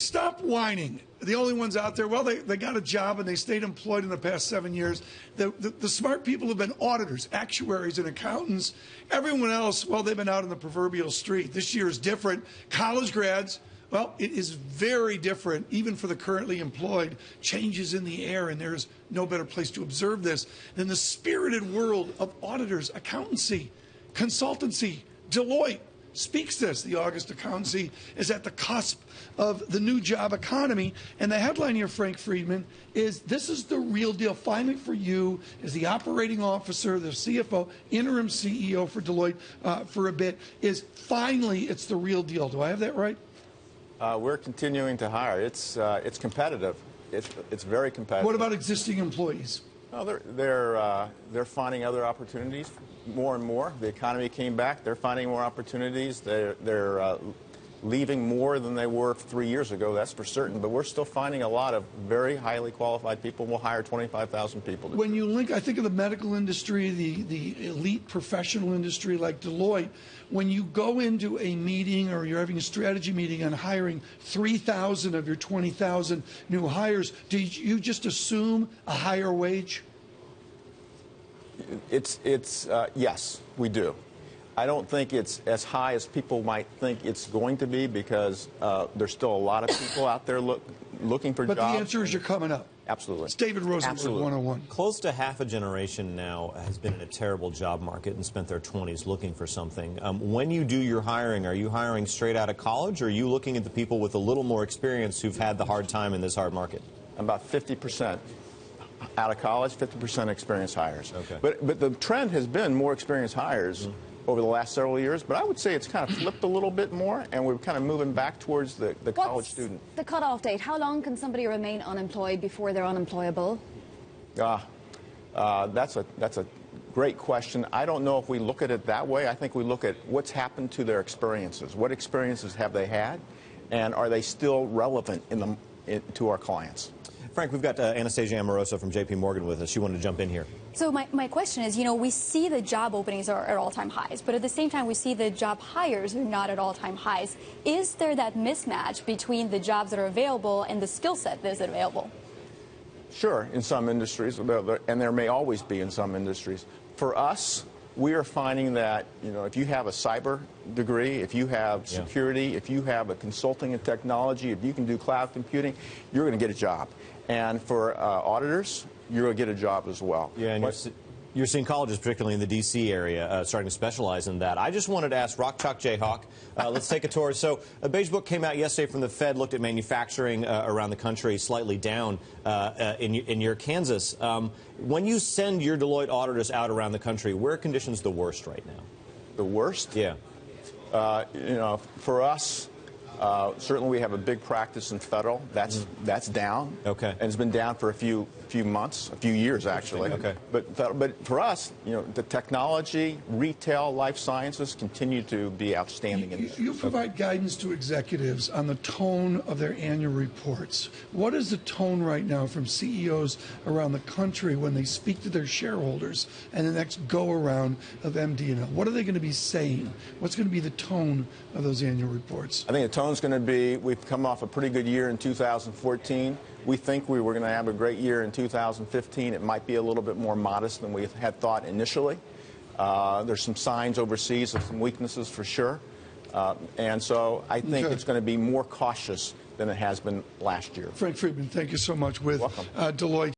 Stop whining. The only ones out there, well, they got a job and they stayed employed in the past 7 years. The smart people have been auditors, actuaries, and accountants. Everyone else, well, they've been out on the proverbial street. This year is different. College grads, well, it is very different, even for the currently employed. Changes in the air, and there's no better place to observe this than the spirited world of auditors, accountancy, consultancy. Deloitte speaks this. The August accountancy is at the cusp of the new job economy. And the headline here, Frank Friedman, is this is the real deal. Finally for you, as the operating officer, the CFO, interim CEO for Deloitte for a bit, is finally it's the real deal. Do I have that right? We're continuing to hire. It's competitive. It's very competitive. What about existing employees? Well, they're finding other opportunities more and more. The economy came back. They're finding more opportunities. They're leaving more than they were 3 years ago, that's for certain. But we're still finding a lot of very highly qualified people. We'll hire 25,000 people. When you link, I think of the medical industry, the elite professional industry like Deloitte, when you go into a meeting or you're having a strategy meeting on hiring 3,000 of your 20,000 new hires, do you just assume a higher wage? Yes, we do. I don't think it's as high as people might think it's going to be because there's still a lot of people out there looking for jobs. But the answer is you're coming up. Absolutely. It's David Rosenberg, 101. Close to half a generation now has been in a terrible job market and spent their 20s looking for something. When you do your hiring, are you hiring straight out of college, or are you looking at the people with a little more experience who've had the hard time in this hard market? About 50% out of college, 50% experienced hires. Okay. But the trend has been more experienced hires over the last several years, but I would say it's kind of flipped a little bit more, and we're kind of moving back towards the college student. The cutoff date? How long can somebody remain unemployed before they're unemployable? That's a great question. I don't know if we look at it that way. I think we look at what's happened to their experiences. What experiences have they had, and are they still relevant to our clients? Frank, we've got Anastasia Amoroso from JP Morgan with us. She wanted to jump in here. So my question is, we see the job openings are at all-time highs, but at the same time we see the job hires are not at all-time highs. Is there that mismatch between the jobs that are available and the skill set that is available? Sure, in some industries, and there may always be in some industries. For us, we are finding that, if you have a cyber degree, if you have security, if you have a consulting and technology, if you can do cloud computing, you're going to get a job. And for auditors, you're going to get a job as well. Yeah, and you're seeing colleges, particularly in the D.C. area, starting to specialize in that. I just wanted to ask Rock Chalk Jayhawk, let's take a tour. So a beige book came out yesterday from the Fed, looked at manufacturing around the country, slightly down in your Kansas. When you send your Deloitte auditors out around the country, where are conditions the worst right now? The worst? Yeah. For us, certainly we have a big practice in federal. That's down. Okay. And it's been down for a few months, a few years actually. Okay. But for us, the technology, retail, life sciences continue to be outstanding industries. You provide guidance to executives on the tone of their annual reports. What is the tone right now from CEOs around the country when they speak to their shareholders and the next go-around of MD&O? What are they going to be saying? What's going to be the tone of those annual reports? I think the tone's going to be, we've come off a pretty good year in 2014. We think we were going to have a great year in 2015. It might be a little bit more modest than we had thought initially. There's some signs overseas of some weaknesses for sure. And so I think it's going to be more cautious than it has been last year. Frank Friedman, thank you so much with Welcome. Deloitte.